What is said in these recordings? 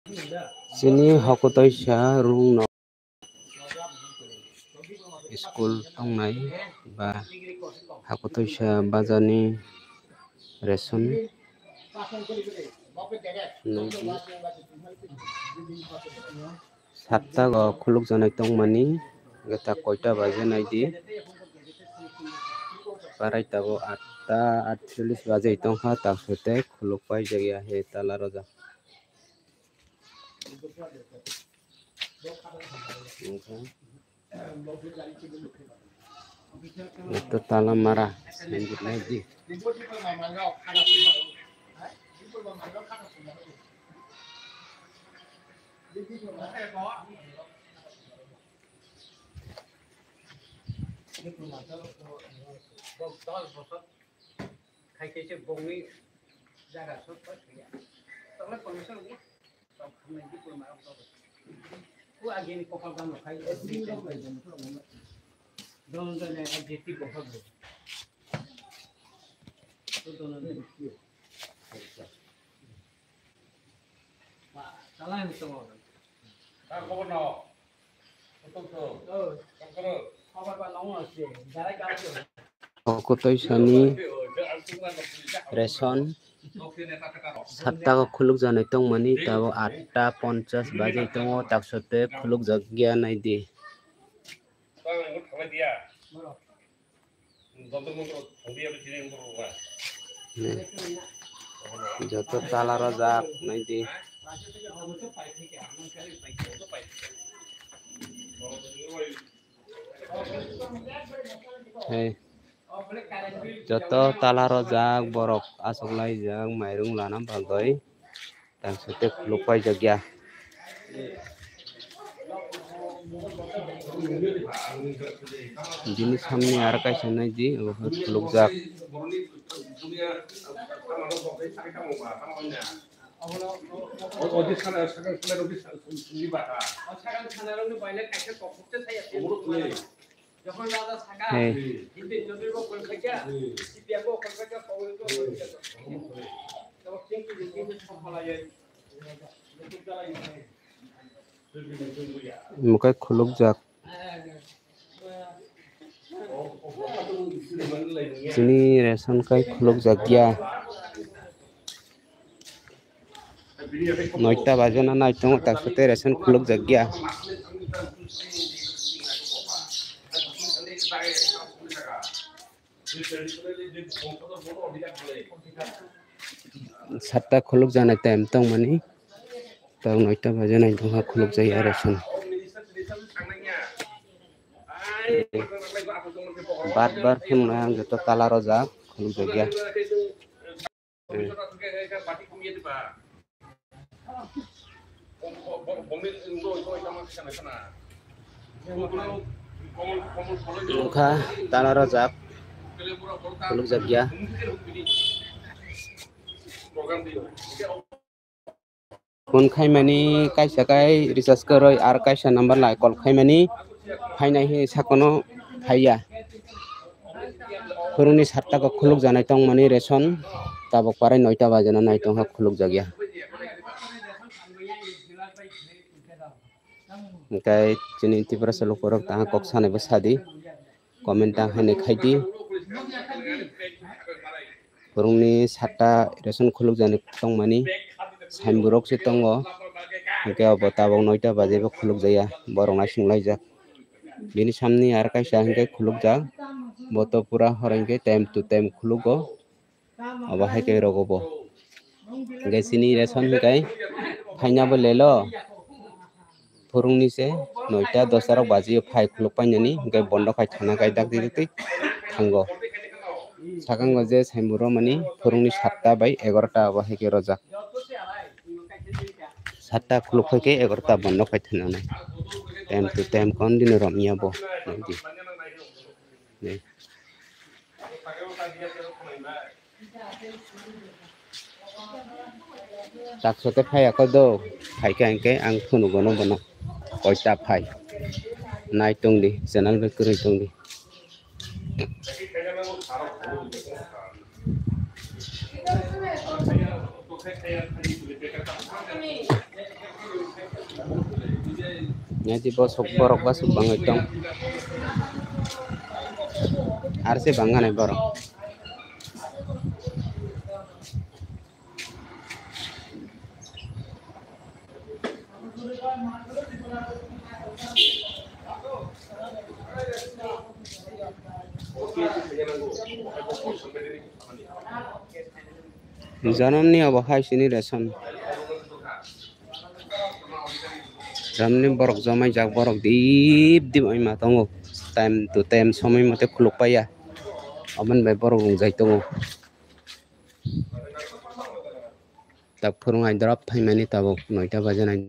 Sini Hokutoisha rung no school tongnai ba Hokutoisha bazani ration satta go khuluk janai tongmani gata koita baje naidi parai tabo 8:48 baje tongkha taksote khuluk pai jagya he tala roja itu tala marah lanjut lagi Hokutoisani ration satta ko khuluk janai tongmani tabo 8:50 baje tongo taksote khuluk jagya naidi joto tala rojak naidi hey joto tala rojak borok asoklai jak mairung lana bagoi taksote khuluk pai jagya bini samne ar kaisa naidi khuluk jak hey mukai khuluk jak sini ration kai khuluk jagya 9টা baje na nai tongo taksote ration khuluk jagya satta khuluk janai time tongmani tau 9টা baje nai tongo khuluk jagya ration bar phunna joto tala rojak khuluk jagya Lukha tala rojak khuluk jagya phone khaimani kaisa kai recharge koroi ar kaisa number lai call khaimani phainai he sakono phaiya phurungni 7টা ko khuluk janai tongmani ration tabok parai 9টা baje na nai tongha khuluk jagya kai chini tipra salo korok ta kok sanai ba sadi comment ta hane khaidi phurungni 7টা ration khuluk janai tongmani saimborok se tongo hingke abo tabok 9টা baje ba khuluk jaya borok nai singlaijak bini samni ar kaisa hingke khuluk jak boto pura horengke time to time khulugo abo haike rogobo hingke sini ration hingkai phaina bo lelo phurungni se 9টা 10 rok baji phai khuluk painani hingke bondo khai thana kai dak didi thango sakango je saimboro mani phurungni 7টা bai 11টা abo haike rojak 7টা khuluk phaike 11টা bondo khai thana time to time kon dino romia bo taksote phaiya ko do phaike angke ang phunugono bono koita phai nai tongdi channel bai kurui tongdi Ngaji bosok borok basuk banget dong. Harusnya bangga nih borok. Janam ni abo khai sini reson. Ramni borok jamai jak borok dip ai matongo. Time to time somai mate khuluk paya. Aman bai borok rungjai tongo. Tak phurungai drop thaimani tabok 9টা baje nai.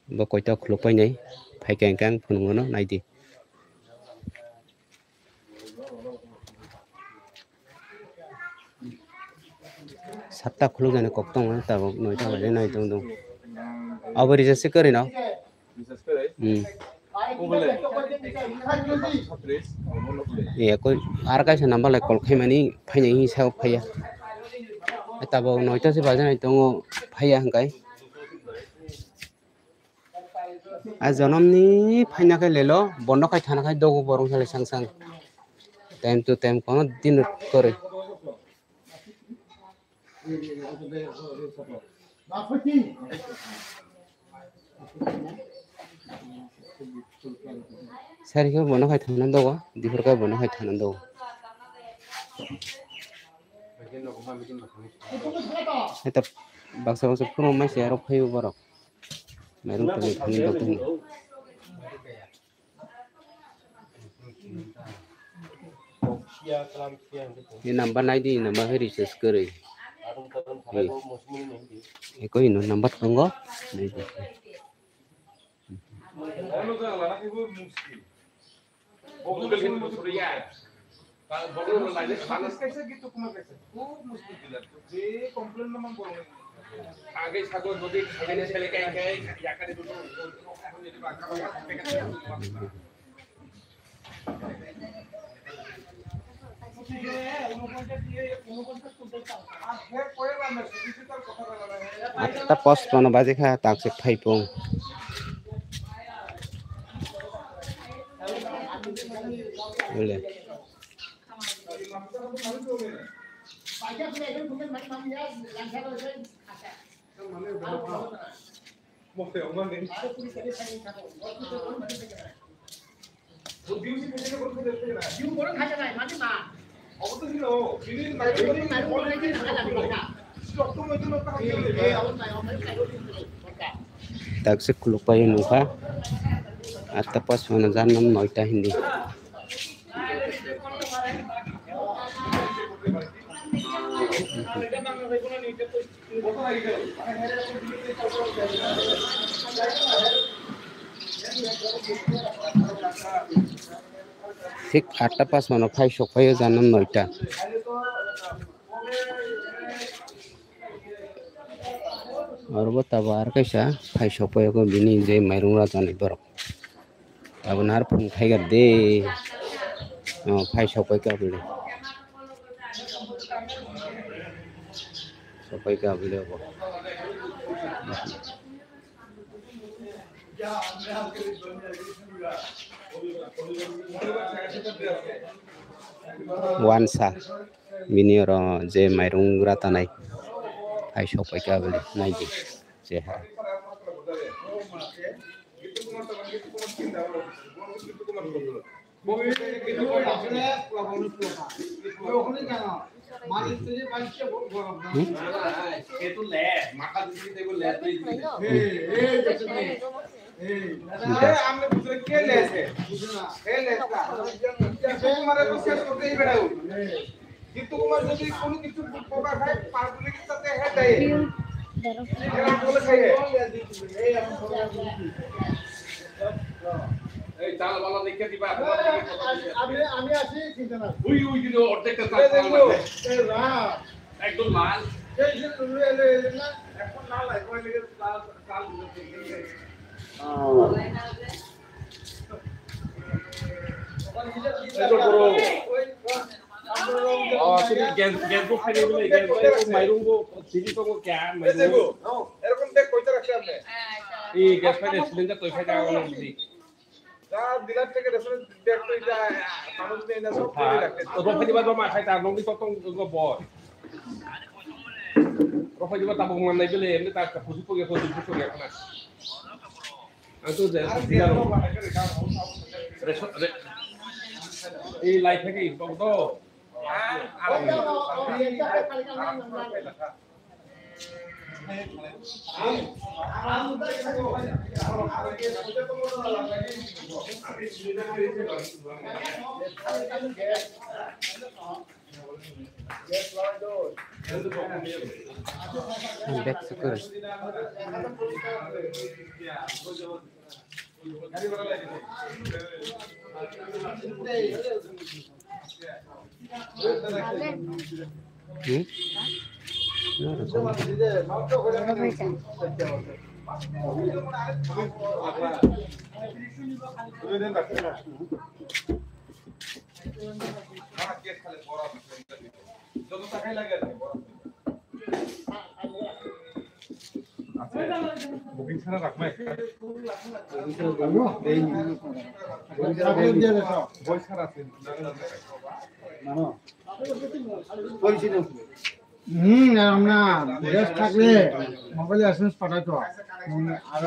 Bo koita khuluk pai nai. Phai kang phurungono naidi. Satta khuluk jane koktong tabok 9টা baje nai tong dong. Abori jase kare na. Iya koi arkai sa number like call khaimani phainai hi sa phaya. Tabo 9টা se baje nai tongo phaya hangkai. A janamni phaina khai lelo bondo khai thana khai dogo borong sale sang time to time kono din kore. Sari ko bono khai thana dogo dihor ka bono khai thana dogo. Eta baksa phuro mai se aro phayu borok. Merung tani thani dogo. Ini number naik di number hari sesekali. Eko ini number tunggu. Atta pos pano baje kha tak se phaipong. Boleh. Tak se khuluk pai nuka. Atta pas mana janam 9টা hindi. ঠিক 8টা 5 mana phai sok pai janam 9টা. और वो तबार कैसा खाई शोपे को बिनी जे मैरूंगा जाने बरक अब नार फुन खाई कर दे खाई शोपे का बिले वो 1 sa bini oro je मैरूंगा तानाई खाई शोपे का बिले नाई जे चेहरा কিন্তু তোমার যদি কোনো কিছু পোকা খায় পারগুলি সাথে হেড দেয় এরা বলে খায় এই চাল বালা দেখে দিবা আমি আছি চিন্তা না ওই কিন্তু অর্ধেকটা চাল এই না একদম লাল এই যে এলে না এখন লাল একবার লেগে চাল গ্যাসগো খাইলে বলে গ্যাস মাইরুঙ্গো দিদি তো ক্যা মাইরুঙ্গো এরকম দেখ কইতে রাখছে আপনি এই গ্যাস ফাইলে সিলিন্ডার তো ফাইলে আগুন দিদি যা দিলার থেকে রেফারেন্স দেখ তো এটা মানুষ নেই না সব করে রাখতে তো রফা দিবা তো মা খাইতা নঙ্গি তো তো বয় রফা দিবা তা বং মানাই বলে এমনি তা ফুসু পগে ফুসু এখন itu dia ini live lagi foto back syukur booking ছাড়া রাখমাই বই ছাড়া আছে আমরা গ্যাস থাকলে মোবাইলে এসএমএস পাঠাতো আর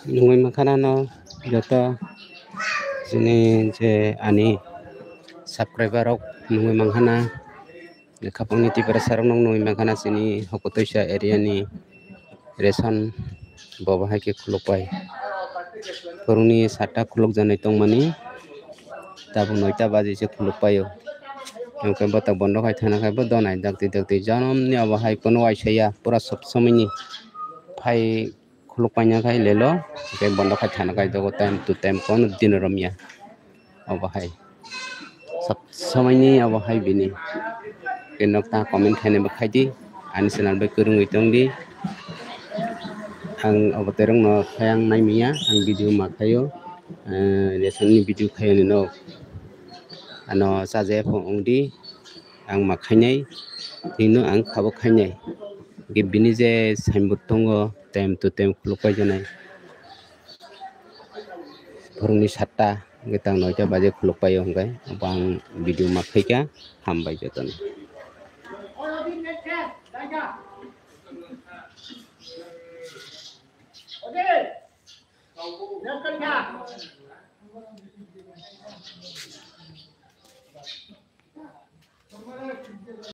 nungguin makanan no joto sini je ani subscriber rok nungguin manghana kapang niti para sarong nungguin manghana sini hokotoisha area ni reson babahai ke khulupai puruni sata khuluk janai tongmani tabu 9টা baje se khulupai हमके बता बंद खाई थाना खाई बो दोनाई दगती जानम नि अब हाई कोनो आइसया पूरा सब समय नि फाई खुलुक पाइना खाई ले लो के बंद खाई थाना खाई दो टाइम टू टाइम कोन दिन रमिया अब हाई सब समय नि अब हाई बिनी के नक्ता कमेंट खाने बखाई दी आनि चैनल बे कुरुंग इतंदी आं अब तेरंग न खायांग नायमिया आं भिडिअ माखायो रेसननि भिडिअ खायो no ano saje phongdi ang makhainai tino ang khabo khainai ge bini je signboard tongo time to time khulukai janai phorungni 7টা getang 9টা baje khulukai hongkai bang video makhaika hambai joton